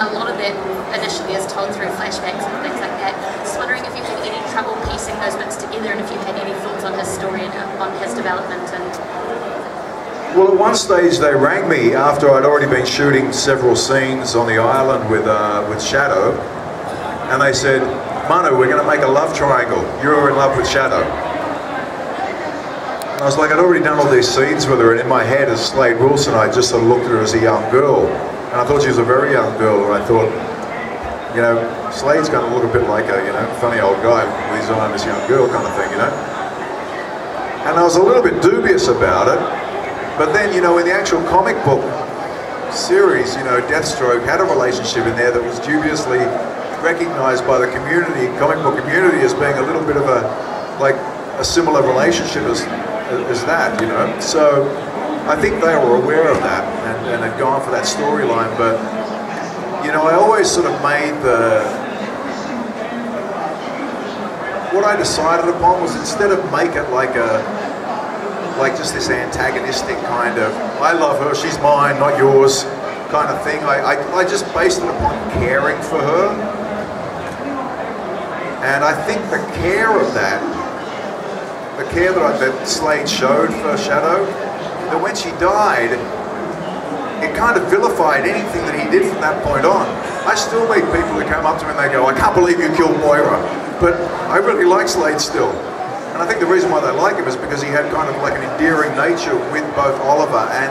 a lot of that initially is told through flashbacks and things like that. Just wondering if you had any trouble piecing those bits together and if you had any thoughts on his story and on his development. And well, at one stage they rang me after I'd already been shooting several scenes on the island with Shadow, and they said, Manu, we're going to make a love triangle. You're in love with Shadow. And I was like, I'd already done all these scenes with her, and in my head as Slade Wilson, I just sort of looked at her as a young girl. And I thought she was a very young girl, and I thought, you know, Slade's going to look a bit like a, you know, funny old guy with his eye on this young girl kind of thing, you know. And I was a little bit dubious about it, but then, you know, in the actual comic book series, you know, Deathstroke had a relationship in there that was dubiously recognised by the community, comic book community, as being a little bit of a, like, a similar relationship as that, you know. So I think they were aware of that and had gone for that storyline, but, you know, I always sort of made what I decided upon was, instead of make it like just this antagonistic kind of, I love her, she's mine, not yours kind of thing, I just based it upon caring for her. And I think the care of that, the care that Slade showed for Shadow, that when she died, it kind of vilified anything that he did from that point on. I still meet people who come up to me and they go, I can't believe you killed Moira, but I really like Slade still. And I think the reason why they like him is because he had kind of like an endearing nature with both Oliver and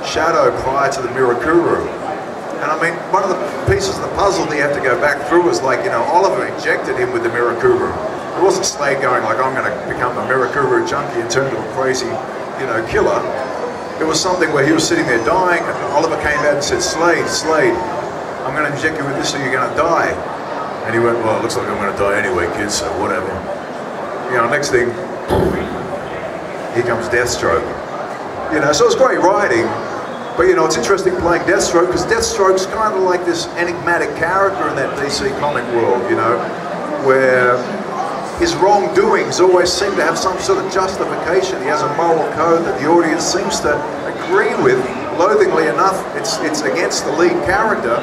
Shadow prior to the Mirakuru. And I mean, one of the pieces of the puzzle that you have to go back through was, like, you know, Oliver injected him with the Mirakuru. It wasn't Slade going like, I'm going to become a Mirakuru junkie and turn into a crazy, you know, killer. It was something where he was sitting there dying, and Oliver came out and said, Slade, I'm going to inject you with this or you're going to die. And he went, well, it looks like I'm going to die anyway, kid, so whatever. You know, next thing, here comes Deathstroke. You know, so it was great writing. But, you know, it's interesting playing Deathstroke, because Deathstroke's kind of like this enigmatic character in that DC comic world, you know, where his wrongdoings always seem to have some sort of justification. He has a moral code that the audience seems to agree with. Loathingly enough, it's against the lead character,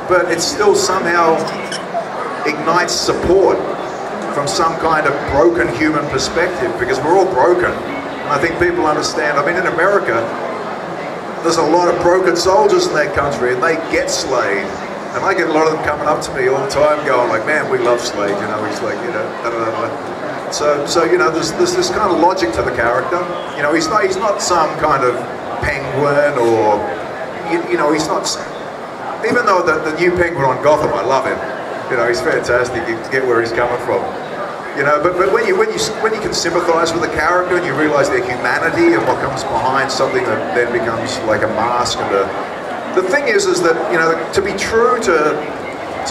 but it still somehow ignites support from some kind of broken human perspective, because we're all broken. And I think people understand. I mean, in America, there's a lot of broken soldiers in that country, and they get Slade. And I get a lot of them coming up to me all the time going like, man, we love Slade, you know, he's like, you know, da, da, da, da. So you know, there's this kind of logic to the character. You know, he's not some kind of penguin, or, you know, he's not, even though the new Penguin on Gotham, I love him. You know, he's fantastic, you get where he's coming from. You know, but when you can sympathise with the character and you realise their humanity and what comes behind something that then becomes like a mask, and the thing is that, you know, to be true to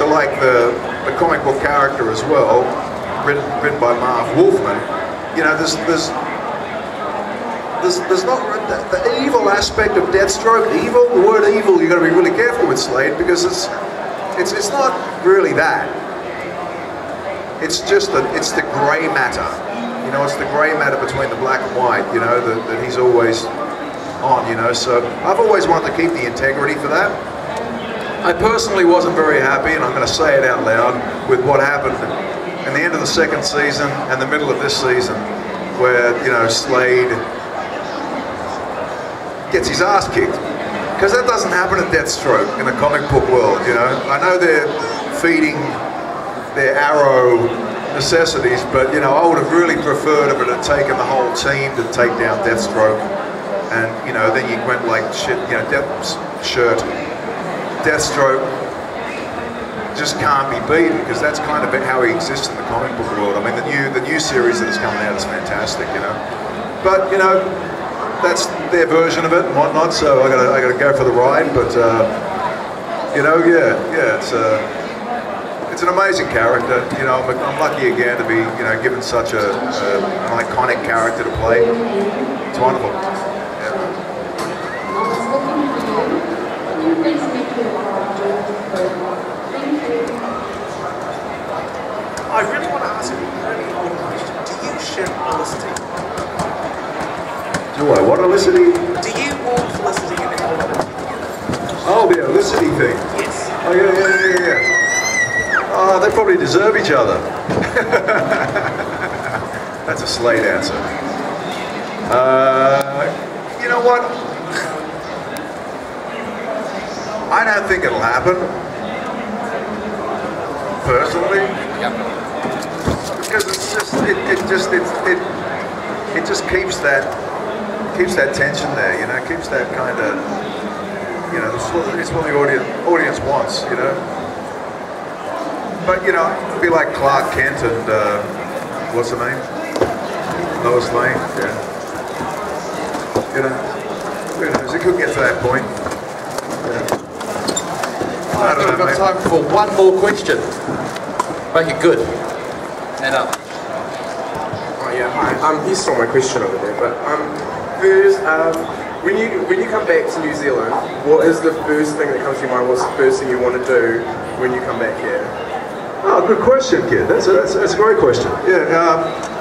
like the comic book character as well, written by Marv Wolfman, you know, there's not the evil aspect of Deathstroke. The word evil, you've got to be really careful with Slade, because it's not really that. It's just it's the grey matter, you know, it's the grey matter between the black and white, you know, that he's always on, you know. So I've always wanted to keep the integrity for that. I personally wasn't very happy, and I'm going to say it out loud, with what happened in the end of the second season and the middle of this season, where, you know, Slade gets his ass kicked. Because that doesn't happen at Deathstroke in the comic book world, you know. I know they're feeding their Arrow necessities, but, you know, I would have really preferred if it had taken the whole team to take down Deathstroke, and, you know, then you went like shit, you know, Deathstroke just can't be beaten, because that's kind of how he exists in the comic book world. I mean, the new series that is coming out is fantastic, you know. But, you know, that's their version of it and whatnot, so I gotta go for the ride. But you know, yeah, it's an amazing character. You know, I'm lucky again to be, you know, given such an iconic character to play. It's wonderful. Yeah. I really want to ask you a really important question. Do you share Felicity? Do I? What Felicity? Do you want Felicity in the whole? Oh, the Felicity thing. Yes. Oh, yeah. Oh, they probably deserve each other. That's a Slade answer. You know what? I don't think it'll happen. Personally. Yep. Because it's just, it just keeps that tension there, you know, keeps that kind of, you know, it's what the audience wants, you know. But, you know, it'd be like Clark Kent and, what's her name? Lois Lane, yeah. You know, who knows, it could get to that point. Yeah. I don't know, we've got time for one more question. Make it good. And up. Oh yeah, hi. You saw my question over there, but first, when you come back to New Zealand, what is the first thing that comes to your mind? What's the first thing you want to do when you come back here? Oh, good question, kid. That's a great question. Yeah.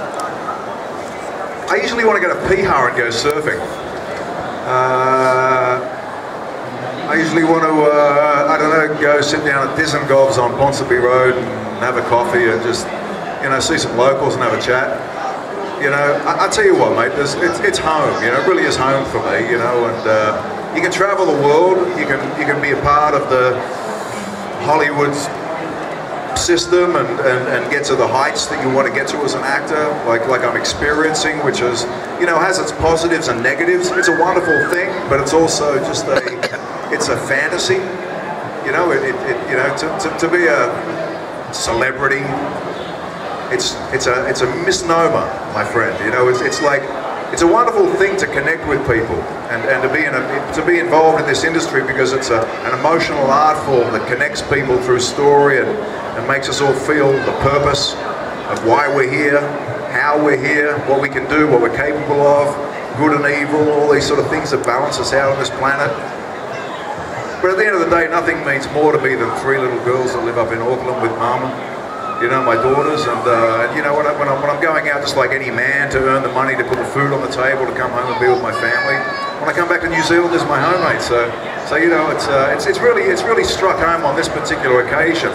I usually want to go to Piha and go surfing. I usually want to, I don't know, go sit down at Dizengov's on Ponsonby Road and have a coffee and just, you know, see some locals and have a chat. You know, I tell you what, mate, it's home. You know, it really is home for me. You know, and you can travel the world. You can be a part of the Hollywood system and get to the heights that you want to get to as an actor, like I'm experiencing, which is, you know, has its positives and negatives. It's a wonderful thing, but it's also just it's a fantasy. You know, you know, to be a celebrity, it's a misnomer, my friend. You know, it's like, it's a wonderful thing to connect with people and to be involved in this industry, because it's an emotional art form that connects people through story and makes us all feel the purpose of why we're here, how we're here, what we can do, what we're capable of, good and evil, all these sort of things that balance us out on this planet. But at the end of the day, nothing means more to me than 3 little girls that live up in Auckland with mum, you know, my daughters, and you know, when I'm going out just like any man to earn the money to put the food on the table, to come home and be with my family. When I come back to New Zealand, this is my home, mate. So you know, it's really struck home on this particular occasion.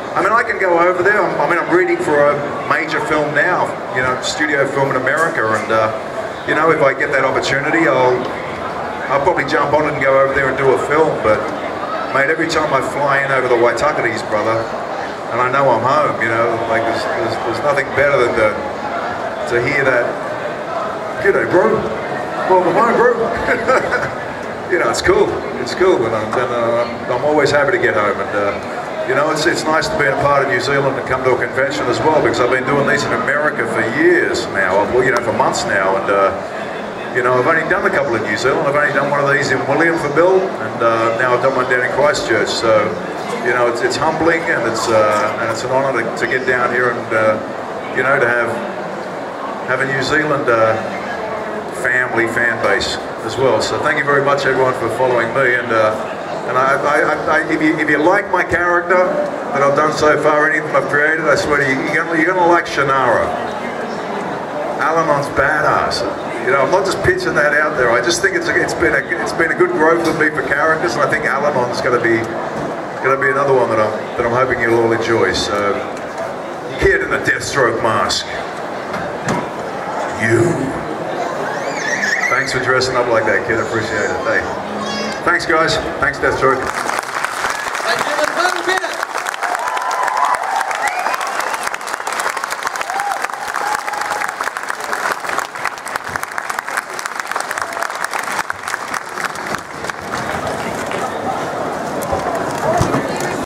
I mean, I can go over there. I'm reading for a major film now, you know, studio film in America, and you know, if I get that opportunity, I'll probably jump on it and go over there and do a film. But mate, every time I fly in over the Waitakates, brother, and I know I'm home, you know, like there's nothing better than to hear that, g'day bro, welcome home bro. You know, it's cool, and I'm always happy to get home, and you know, it's nice to be a part of New Zealand and come to a convention as well, because I've been doing these in America for years now, well, you know, for months now, and you know, I've only done a couple in New Zealand. I've only done one of these in Williamsville, and now I've done one down in Christchurch. So, you know, it's humbling, and it's an honour to get down here and you know, to have a New Zealand fan base as well. So thank you very much, everyone, for following me. And if you like my character that I've done so far, anything I've created, I swear to you, you're gonna like Shannara. Al-Anon's badass. You know, I'm not just pitching that out there. I just think it's been a good growth for me for characters, and I think Al-Anon's going to be another one that I'm hoping you'll all enjoy. So, kid in the Deathstroke mask. You. Thanks for dressing up like that, kid. I appreciate it. Hey. Thanks, guys. Thanks, Deathstroke.